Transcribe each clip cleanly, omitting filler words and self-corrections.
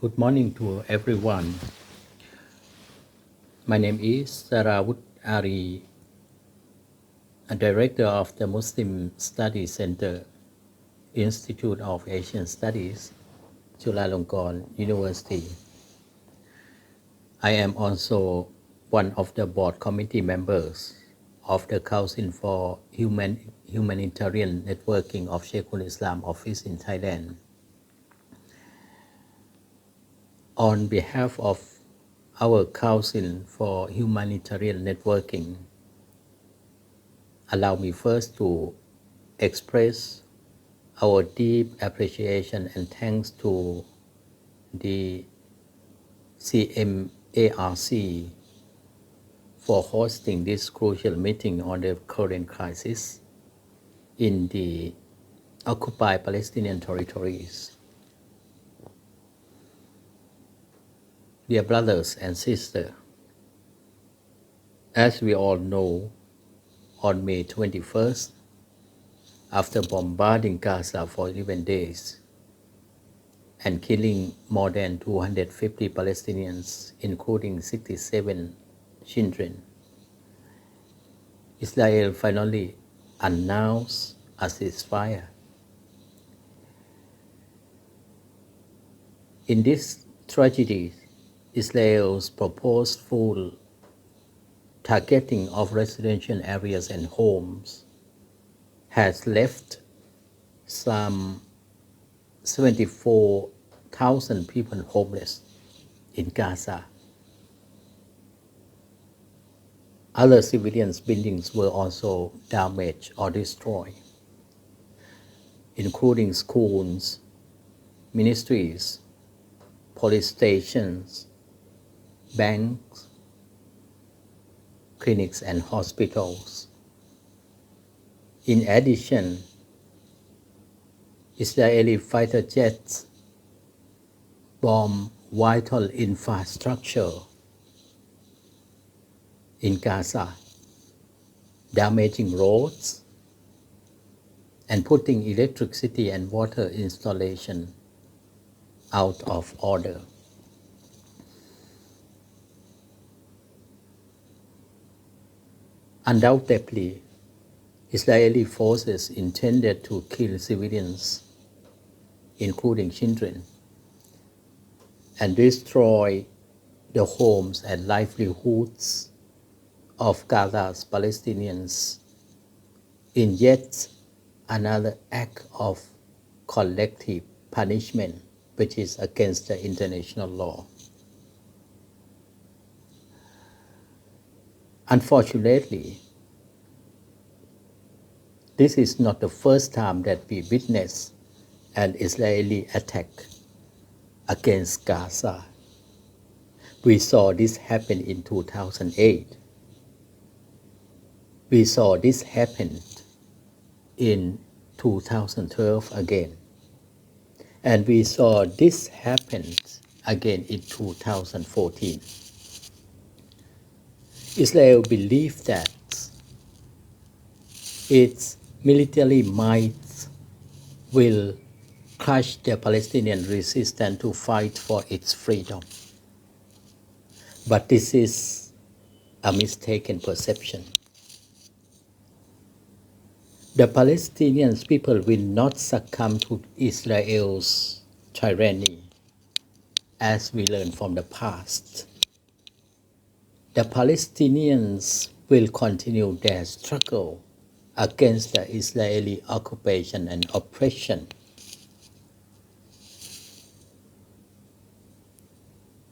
Good morning to everyone. My name is Srawut Aree, a director of the Muslim Studies Center, Institute of Asian Studies, Chulalongkorn University. I am also one of the board committee members of the Council for Humanitarian Networking of Sheikhul Islam Office in Thailand. On behalf of our Council for Humanitarian Networking, allow me first to express our deep appreciation and thanks to the CMARC for hosting this crucial meeting on the current crisis in the occupied Palestinian territories. Dear brothers and sisters, as we all know, on May 21st, after bombarding Gaza for 11 days and killing more than 250 Palestinians, including 67 children, Israel finally announced a ceasefire. In this tragedy, Israel's proposed full targeting of residential areas and homes has left some 74,000 people homeless in Gaza. Other civilian buildings were also damaged or destroyed, including schools, ministries, police stations, banks, clinics, and hospitals. In addition, Israeli fighter jets bomb vital infrastructure in Gaza, damaging roads and putting electricity and water installation out of order. Undoubtedly, Israeli forces intended to kill civilians, including children, and destroy the homes and livelihoods of Gaza's Palestinians in yet another act of collective punishment which is against the international law. Unfortunately, this is not the first time that we witness an Israeli attack against Gaza. We saw this happen in 2008. We saw this happen in 2012 again. And we saw this happen again in 2014. Israel believed that its military might will crush the Palestinian resistance to fight for its freedom. But this is a mistaken perception. The Palestinian people will not succumb to Israel's tyranny, as we learned from the past. The Palestinians will continue their struggle against the Israeli occupation and oppression.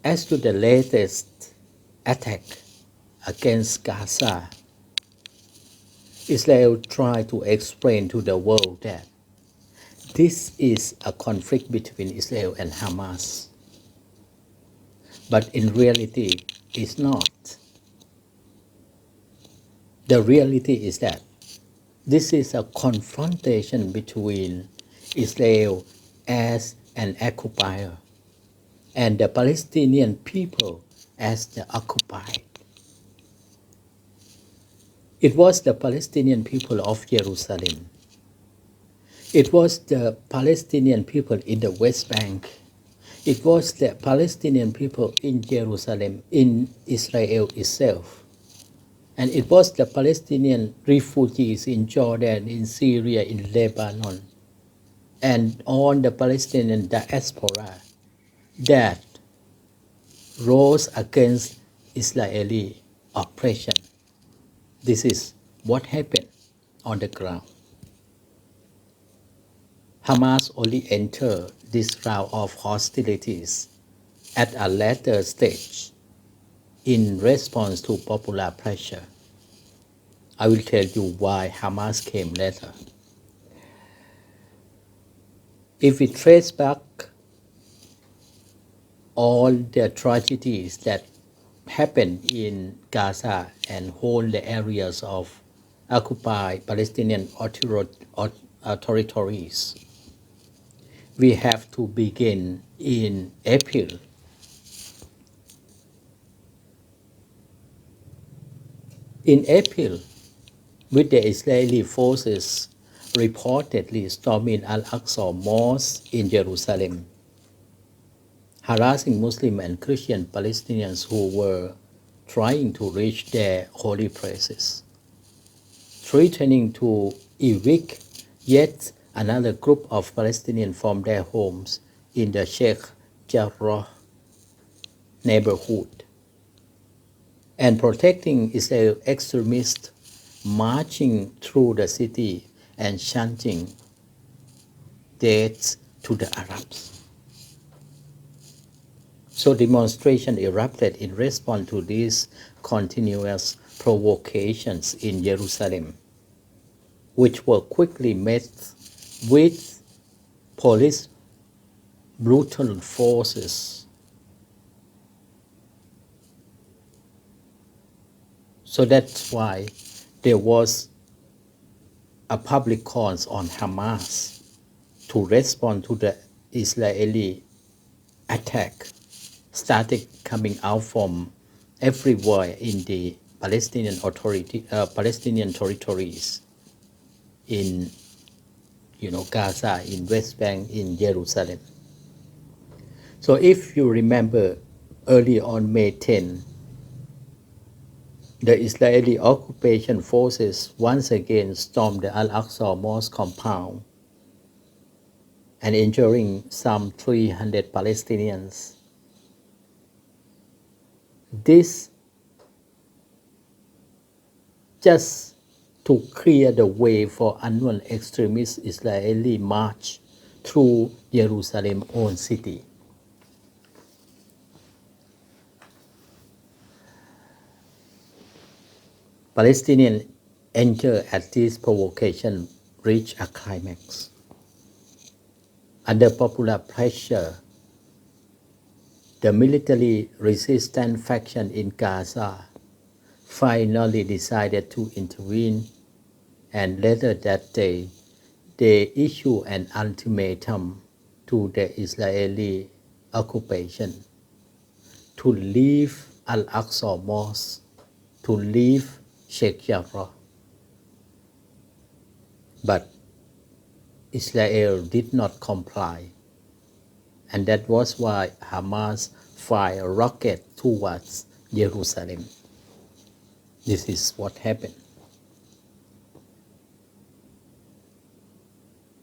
As to the latest attack against Gaza, Israel tried to explain to the world that this is a conflict between Israel and Hamas. But in reality, it's not. The reality is that this is a confrontation between Israel as an occupier and the Palestinian people as the occupied. It was the Palestinian people of Jerusalem. It was the Palestinian people in the West Bank. It was the Palestinian people in Jerusalem, in Israel itself. And it was the Palestinian refugees in Jordan, in Syria, in Lebanon, and all the Palestinian diaspora that rose against Israeli oppression. This is what happened on the ground. Hamas only entered this round of hostilities at a later stage in response to popular pressure. I will tell you why Hamas came later. If we trace back all the tragedies that happened in Gaza and whole the areas of occupied Palestinian territories, we have to begin in April. In April, with the Israeli forces reportedly storming Al-Aqsa Mosque in Jerusalem, harassing Muslim and Christian Palestinians who were trying to reach their holy places, threatening to evict yet another group of Palestinians from their homes in the Sheikh Jarrah neighborhood, and protecting Israel extremists marching through the city and chanting death to the Arabs. So demonstration erupted in response to these continuous provocations in Jerusalem, which were quickly met with police brutal forces. So that's why there was a public call on Hamas to respond to the Israeli attack started coming out from everywhere in the Palestinian territories, in Gaza, in West Bank, in Jerusalem. So if you remember, early on May 10, the Israeli occupation forces once again stormed the Al-Aqsa Mosque compound and injuring some 300 Palestinians. This just to clear the way for unknown extremist Israeli march through Jerusalem's own city. Palestinian anger at this provocation reached a climax. Under popular pressure, the military resistant faction in Gaza finally decided to intervene, and later that day, they issued an ultimatum to the Israeli occupation to leave Al-Aqsa Mosque, to leave Sheikh Jarrah. But Israel did not comply, and that was why Hamas fired rockets towards Jerusalem. This is what happened.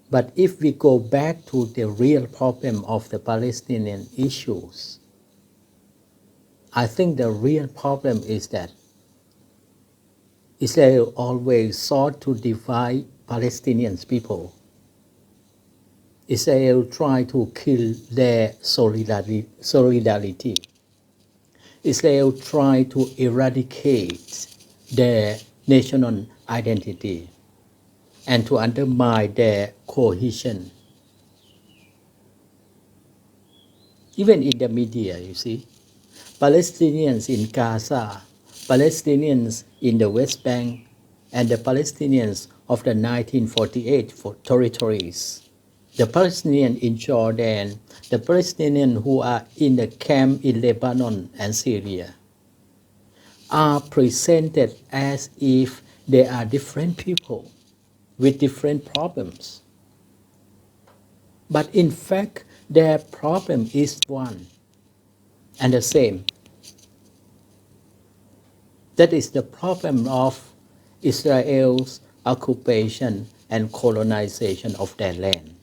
But if we go back to the real problem of the Palestinian issues, I think the real problem is that Israel always sought to divide Palestinian people. Israel tried to kill their solidarity. Israel tried to eradicate their national identity and to undermine their cohesion. Even in the media, you see, Palestinians in Gaza, Palestinians in the West Bank, and the Palestinians of the 1948 territories, the Palestinians in Jordan, the Palestinians who are in the camp in Lebanon and Syria, are presented as if they are different people with different problems. But in fact, their problem is one and the same. That is the problem of Israel's occupation and colonization of their land,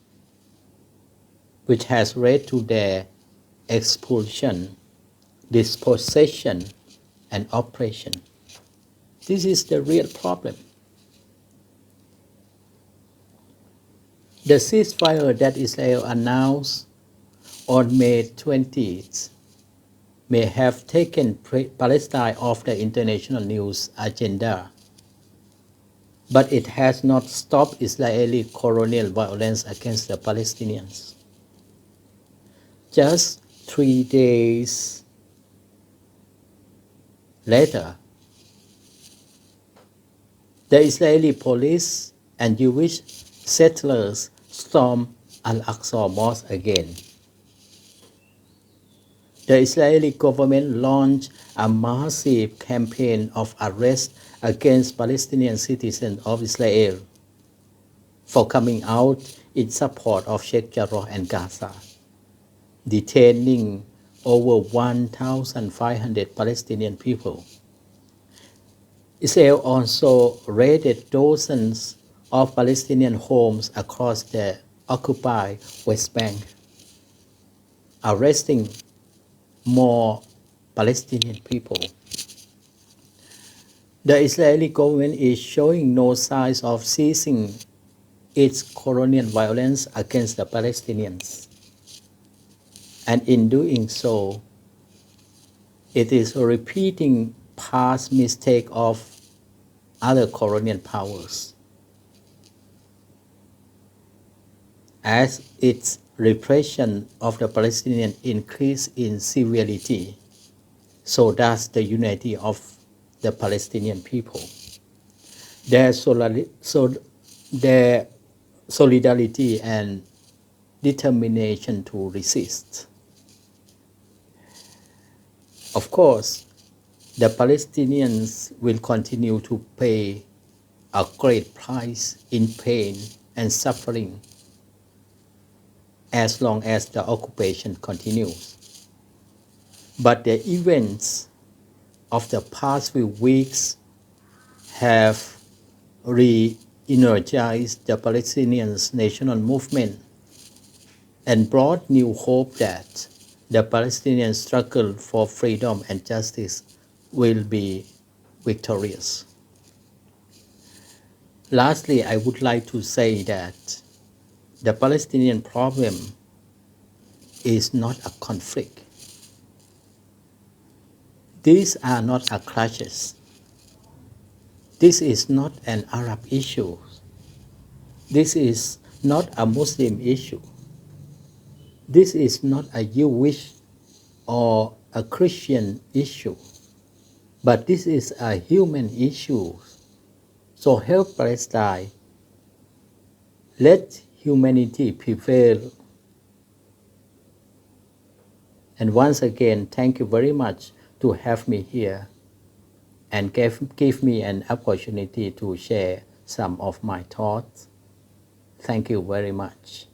which has led to their expulsion, dispossession, and oppression. This is the real problem. The ceasefire that Israel announced on May 20th may have taken Palestine off the international news agenda, but it has not stopped Israeli colonial violence against the Palestinians. Just 3 days later, the Israeli police and Jewish settlers stormed Al-Aqsa Mosque again. The Israeli government launched a massive campaign of arrest against Palestinian citizens of Israel for coming out in support of Sheikh Jarrah and Gaza, detaining over 1,500 Palestinian people. Israel also raided dozens of Palestinian homes across the occupied West Bank, arresting more Palestinian people. The Israeli government is showing no signs of ceasing its colonial violence against the Palestinians. And in doing so, it is repeating past mistakes of other colonial powers. As its repression of the Palestinians increased in severity, so does the unity of the Palestinian people. Their solidarity and determination to resist. Of course, the Palestinians will continue to pay a great price in pain and suffering as long as the occupation continues. But the events of the past few weeks have re-energized the Palestinian national movement and brought new hope that the Palestinian struggle for freedom and justice will be victorious. Lastly, I would like to say that the Palestinian problem is not a conflict. These are not clashes. This is not an Arab issue. This is not a Muslim issue. This is not a Jewish or a Christian issue. But this is a human issue. So help Palestine. Let humanity prevail. And once again, thank you very much to have me here and give me an opportunity to share some of my thoughts. Thank you very much.